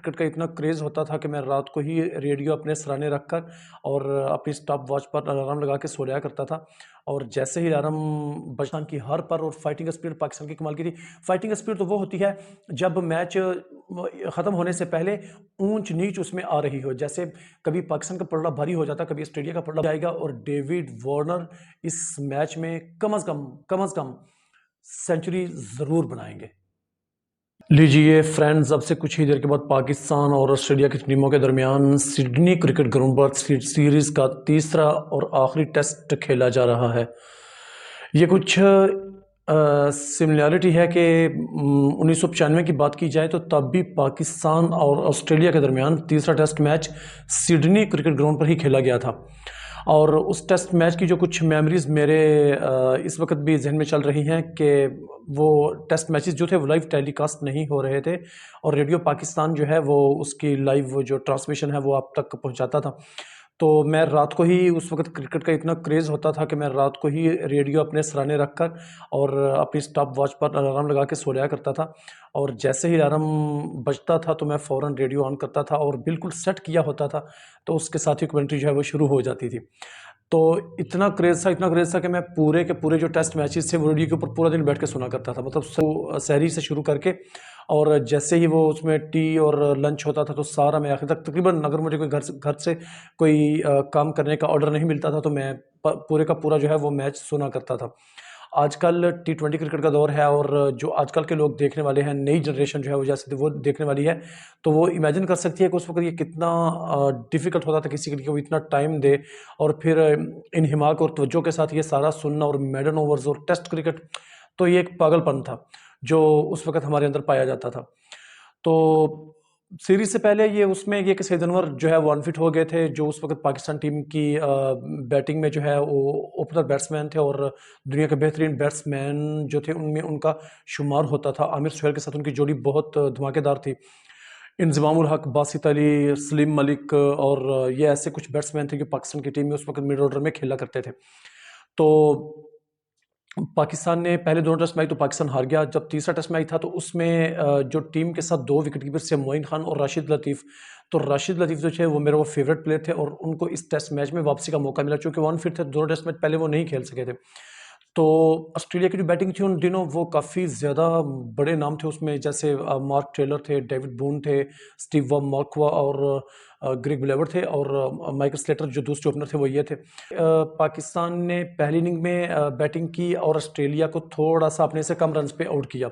Cricket का इतना craze होता था कि मैं रात को ही रेडियो अपने सराहने रखकर और अपनी स्टॉप वॉच पर अलार्म लगा के सो जाया करता था। और जैसे ही अलार्म बजता की हर पर और फाइटिंग स्पिरिट पाकिस्तान की कमाल की थी। फाइटिंग स्पिरिट तो वो होती है जब मैच ख़त्म होने से पहले ऊंच-नीच उसमें आ रही हो। जैसे कभी पाकिस्तान का पलड़ा भारी हो जाता, कभी ऑस्ट्रेलिया का पलड़ा जाएगा और डेविड वार्नर इस मैच में कम अज़ कम सेंचुरी ज़रूर बनाएँगे। लीजिए फ्रेंड्स, अब से कुछ ही देर के बाद पाकिस्तान और ऑस्ट्रेलिया की टीमों के दरमियान सिडनी क्रिकेट ग्राउंड पर सीरीज़ का तीसरा और आखिरी टेस्ट खेला जा रहा है। ये कुछ सिमिलैरिटी है कि 1995 की बात की जाए तो तब भी पाकिस्तान और ऑस्ट्रेलिया के दरमियान तीसरा test match Sydney cricket ground पर ही खेला गया था। और उस टेस्ट मैच की जो कुछ मेमोरीज़ मेरे इस वक्त भी जहन में चल रही हैं कि वो टेस्ट मैचेस जो थे वो लाइव टेलीकास्ट नहीं हो रहे थे और रेडियो पाकिस्तान जो है वो उसकी लाइव जो ट्रांसमिशन है वो आप तक पहुंचाता था। तो मैं रात को ही उस वक्त क्रिकेट का इतना क्रेज़ होता था कि मैं रात को ही रेडियो अपने सराहने रखकर और अपनी स्टॉप वॉच पर अलार्म लगा के सो जाया करता था। और जैसे ही अलार्म बजता था तो मैं फ़ौरन रेडियो ऑन करता था और बिल्कुल सेट किया होता था, तो उसके साथ ही कमेंट्री जो है वो शुरू हो जाती थी। तो इतना क्रेज़ था कि मैं पूरे के पूरे जो टेस्ट मैचेस थे वो रेडियो के ऊपर पूरा दिन बैठ के सुना करता था। मतलब सहरी से शुरू करके और जैसे ही वो उसमें टी और लंच होता था तो सारा मैं आखिर तक तकरीबन, अगर मुझे कोई घर से कोई काम करने का ऑर्डर नहीं मिलता था तो मैं पूरे का पूरा जो है वो मैच सुना करता था। आजकल टी20 क्रिकेट का दौर है और जो आजकल के लोग देखने वाले हैं, नई जनरेशन जो है वो जैसे वो देखने वाली है, तो वो इमेजिन कर सकती है कि उस वक्त ये कितना डिफ़िकल्ट होता था किसी के लिए कि वो इतना टाइम दे और फिर इन हिमाक और तवज्जो के साथ ये सारा सुनना और मेडन ओवर्स और टेस्ट क्रिकेट, तो ये एक पागलपन था जो उस वक्त हमारे अंदर पाया जाता था। तो सीरीज़ से पहले ये उसमें ये कि सईद अनवर जो है वो अनफिट हो गए थे, जो उस वक़्त पाकिस्तान टीम की बैटिंग में जो है वो ओपनर बैट्समैन थे और दुनिया के बेहतरीन बैट्समैन जो थे उनमें उनका शुमार होता था। आमिर सुहेल के साथ उनकी जोड़ी बहुत धमाकेदार थी। इंज़माम उल हक, बासित अली, सलीम मलिक और ये ऐसे कुछ बैट्समैन थे जो पाकिस्तान की टीम में उस वक़्त मिड ऑर्डर में खेला करते थे। तो पाकिस्तान ने पहले दोनों टेस्ट मैच तो पाकिस्तान हार गया। जब तीसरा टेस्ट मैच था तो उसमें जो टीम के साथ 2 विकेट कीपर थे, मोइन खान और राशिद लतीफ़। तो राशिद लतीफ़ जो थे वो मेरे वो फ़ेवरेट प्लेयर थे और उनको इस टेस्ट मैच में वापसी का मौका मिला, चूँकि वो अनफिट थे, दोनों टेस्ट मैच पहले वो नहीं खेल सके थे। तो ऑस्ट्रेलिया की जो बैटिंग थी उन दिनों वो काफ़ी ज़्यादा बड़े नाम थे उसमें, जैसे मार्क टेलर थे, डेविड बून थे, स्टीव व मॉर्क्वा और ग्रेग ब्लेवर थे और माइकल स्लेटर जो दूसरे ओपनर थे वो ये थे। पाकिस्तान ने पहली इनिंग में बैटिंग की और ऑस्ट्रेलिया को थोड़ा-सा अपने से कम रन्स पे आउट किया।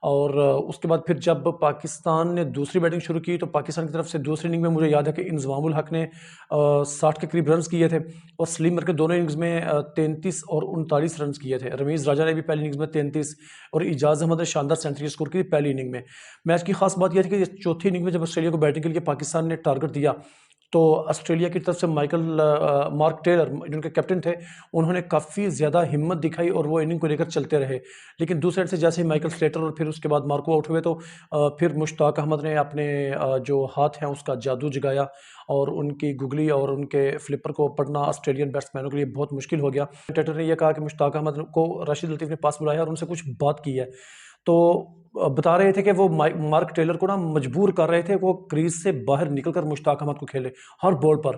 और उसके बाद फिर जब पाकिस्तान ने दूसरी बैटिंग शुरू की तो पाकिस्तान की तरफ से दूसरी इनिंग में मुझे याद है कि इंज़माम उल हक ने 60 के करीब रन्स किए थे और सलीम मलिक के दोनों इनिंग्स में 33 और 39 रन्स किए थे। रमीज़ राजा ने भी पहली इनिंग्स में 33 और इजाज़ अहमद ने शानदार सेंचुरी स्कोर की पहली इनिंग में। मैच की खास बात यह थी कि चौथी इनिंग में जब ऑस्ट्रेलिया को बैटिंग के लिए पाकिस्तान ने टारगेट दिया तो ऑस्ट्रेलिया की तरफ से मार्क टेलर जो उनके कैप्टन थे, उन्होंने काफ़ी ज़्यादा हिम्मत दिखाई और वो इनिंग को लेकर चलते रहे। लेकिन दूसरे एंड से जैसे ही माइकल स्लेटर और फिर उसके बाद मार्को आउट हुए तो फिर मुश्ताक अहमद ने अपने जो हाथ हैं उसका जादू जगाया और उनकी गुगली और उनके फ्लिपर को पढ़ना ऑस्ट्रेलियन बैट्समैनों के लिए बहुत मुश्किल हो गया। टेलर ने यह कहा कि मुश्ताक अहमद को राशिद लतीफ़ ने पास बुलाया और उनसे कुछ बात की है। तो बता रहे थे कि वो मार्क टेलर को ना मजबूर कर रहे थे वो क्रीज से बाहर निकलकर मुश्ताक अहमद को खेले हर बॉल पर,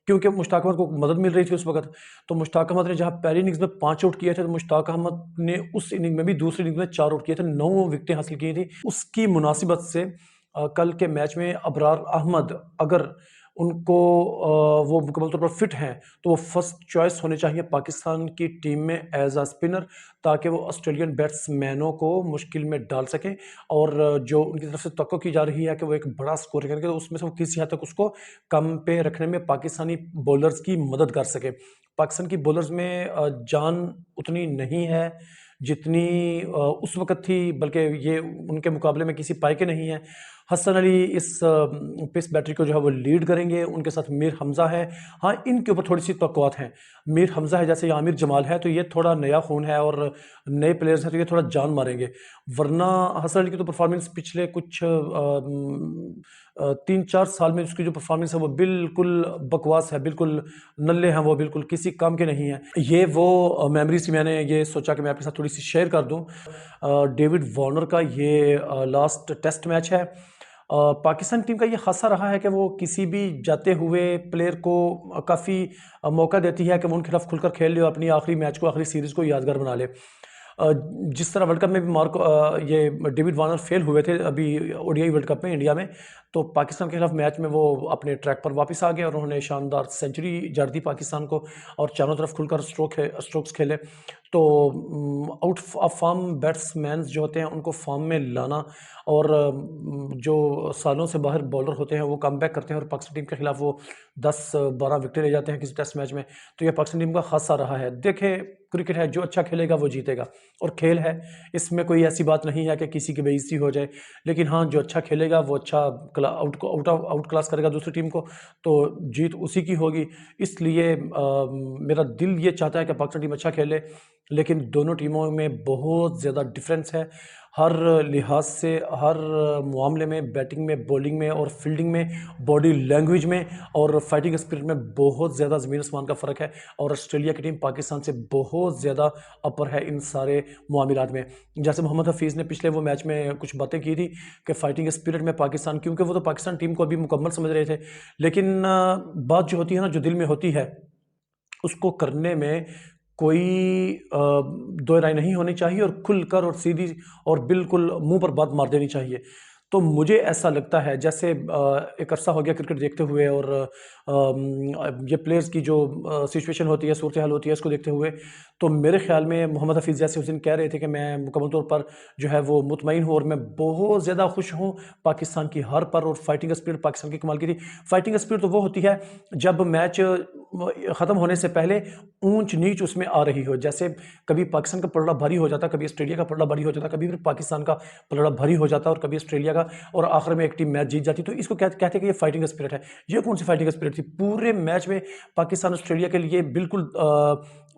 क्योंकि मुश्ताक अहमद को मदद मिल रही थी उस वक्त। तो मुश्ताक अहमद ने जहां पहली इनिंग्स में 5 आउट किए थे तो मुश्ताक अहमद ने उस इनिंग में भी दूसरी इनिंग में 4 आउट किए थे, 9 विकेटें हासिल की थी। उसकी मुनासिबत से कल के मैच में अबरार अहमद अगर उनको वो मुकम्मल तौर पर फिट हैं तो वो फर्स्ट चॉइस होने चाहिए पाकिस्तान की टीम में एज अ स्पिनर, ताकि वो ऑस्ट्रेलियन बैट्समैनों को मुश्किल में डाल सकें और जो उनकी तरफ से तवक्को की जा रही है कि वो एक बड़ा स्कोर करेंगे तो उसमें से वो किसी हद तक उसको कम पे रखने में पाकिस्तानी बॉलर्स की मदद कर सके। पाकिस्तान की बॉलर्स में जान उतनी नहीं है जितनी उस वक्त थी, बल्कि ये उनके मुकाबले में किसी पाई के नहीं है। हसन अली इस पेस बैटरी को जो है वो लीड करेंगे, उनके साथ मीर हमज़ा है। हाँ, इनके ऊपर थोड़ी सी तवक्कुआत हैं। मीर हमज़ा है जैसे, या आमिर जमाल है, तो ये थोड़ा नया खून है और नए प्लेयर्स हैं तो ये थोड़ा जान मारेंगे। वरना हसन अली की तो परफॉर्मेंस पिछले कुछ 3-4 साल में उसकी जो परफॉर्मेंस है वो बिल्कुल बकवास है, बिल्कुल नल्ले हैं, वो बिल्कुल किसी काम के नहीं हैं। ये वो मेमोरीज थी, मैंने ये सोचा कि मैं आपके साथ थोड़ी सी शेयर कर दूं। डेविड वार्नर का ये लास्ट टेस्ट मैच है पाकिस्तान टीम का ये ख़ासा रहा है कि वो किसी भी जाते हुए प्लेयर को काफ़ी मौका देती है कि वो उनके खिलाफ खुलकर खेल ले और अपनी आखिरी मैच को, आखिरी सीरीज़ को यादगार बना ले। जिस तरह वर्ल्ड कप में भी ये डेविड वार्नर फेल हुए थे अभी ओडीआई वर्ल्ड कप में इंडिया में, तो पाकिस्तान के खिलाफ मैच में वो अपने ट्रैक पर वापस आ गए और उन्होंने शानदार सेंचुरी जड़ दी पाकिस्तान को और चारों तरफ खुलकर स्ट्रोक्स खेले। तो आउट ऑफ फॉर्म बैट्समैन जो होते हैं उनको फॉर्म में लाना और जो सालों से बाहर बॉलर होते हैं वो कमबैक करते हैं और पाकिस्तान टीम के खिलाफ वो 10-12 विकेट ले जाते हैं किसी टेस्ट मैच में। तो यह पाकिस्तान टीम का खासा रहा है। देखें, क्रिकेट है, जो अच्छा खेलेगा वो जीतेगा और खेल है, इसमें कोई ऐसी बात नहीं है कि किसी की बेइज्जती हो जाए। लेकिन हाँ, जो अच्छा खेलेगा वो अच्छा आउट क्लास करेगा दूसरी टीम को, तो जीत उसी की होगी। इसलिए मेरा दिल ये चाहता है कि पाकिस्तान टीम अच्छा खेले, लेकिन दोनों टीमों में बहुत ज़्यादा डिफरेंस है हर लिहाज से, हर मामले में, बैटिंग में, बॉलिंग में और फील्डिंग में, बॉडी लैंग्वेज में और फाइटिंग स्पिरिट में बहुत ज़्यादा ज़मीन आसमान का फ़र्क है। और ऑस्ट्रेलिया की टीम पाकिस्तान से बहुत ज़्यादा अपर है इन सारे मामलात में। जैसे मोहम्मद हफीज़ ने पिछले वो मैच में कुछ बातें की थी कि फाइटिंग स्पिरिट में पाकिस्तान, क्योंकि वो तो पाकिस्तान टीम को अभी मुकम्मल समझ रहे थे, लेकिन बात जो होती है ना, जो दिल में होती है, उसको करने में कोई दो राय नहीं होनी चाहिए और खुलकर और सीधी और बिल्कुल मुंह पर बात मार देनी चाहिए। तो मुझे ऐसा लगता है जैसे एक अरसा हो गया क्रिकेट देखते हुए और ये प्लेयर्स की जो सिचुएशन होती है, सूरत हाल होती है, इसको देखते हुए तो मेरे ख्याल में मोहम्मद हफीज़ जैसे उस दिन कह रहे थे कि मैं मुकम्मल तौर पर जो है वो मुतमईन हूँ और मैं बहुत ज़्यादा खुश हूँ पाकिस्तान की हार पर। और फाइटिंग स्पिरिट पाकिस्तान की कमाल की थी। फाइटिंग स्पिरिट तो वो होती है जब मैच ख़त्म होने से पहले ऊंच नीच उसमें आ रही हो। जैसे कभी पाकिस्तान का पलड़ा भारी हो जाता, कभी ऑस्ट्रेलिया का पलड़ा भारी हो जाता, कभी फिर पाकिस्तान का पलड़ा भारी हो जाता और कभी ऑस्ट्रेलिया का, और आखिर में एक टीम मैच जीत जाती। तो इसको कहते हैं कि ये फाइटिंग स्पिरिट है। ये कौन सी फाइटिंग स्पिरिट थी? पूरे मैच में पाकिस्तान ऑस्ट्रेलिया के लिए बिल्कुल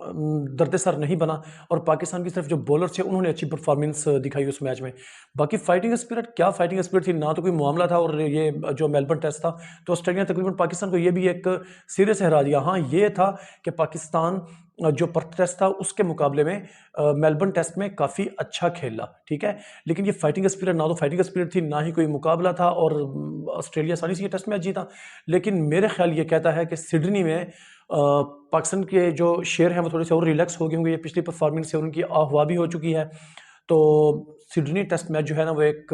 दर्द-ए-सर नहीं बना और पाकिस्तान की तरफ जो बॉलर्स थे उन्होंने अच्छी परफॉर्मेंस दिखाई उस मैच में। बाकी फाइटिंग स्पिरिट, क्या फाइटिंग स्पिरिट थी, ना तो कोई मामला था। और ये जो मेलबर्न टेस्ट था तो ऑस्ट्रेलिया ने तकरीबन पाकिस्तान को ये भी एक सिरे से हरा दिया। हाँ, ये था कि पाकिस्तान जो पर्थ टेस्ट था उसके मुकाबले में मेलबर्न टेस्ट में काफ़ी अच्छा खेला, ठीक है। लेकिन ये फाइटिंग स्पिरिट, ना तो फाइटिंग स्पिरिट थी, ना ही कोई मुकाबला था और ऑस्ट्रेलिया आसानी से ये टेस्ट मैच जीता। लेकिन मेरे ख्याल ये कहता है कि सिडनी में पाकिस्तान के जो शेर हैं वो थोड़े से और रिलैक्स हो गए होंगे। ये पिछली परफॉर्मेंस से उनकी आहवा भी हो चुकी है। तो सिडनी टेस्ट मैच जो है ना वो एक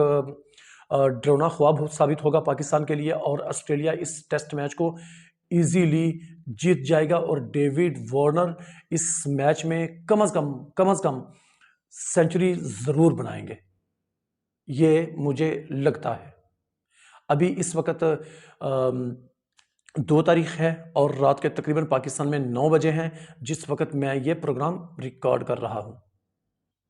डरावना ख्वाब साबित होगा पाकिस्तान के लिए और ऑस्ट्रेलिया इस टेस्ट मैच को इजीली जीत जाएगा और डेविड वार्नर इस मैच में कम अज कम सेंचुरी ज़रूर बनाएंगे, ये मुझे लगता है। अभी इस वक्त 2 तारीख है और रात के तकरीबन पाकिस्तान में 9 बजे हैं जिस वक्त मैं ये प्रोग्राम रिकॉर्ड कर रहा हूँ।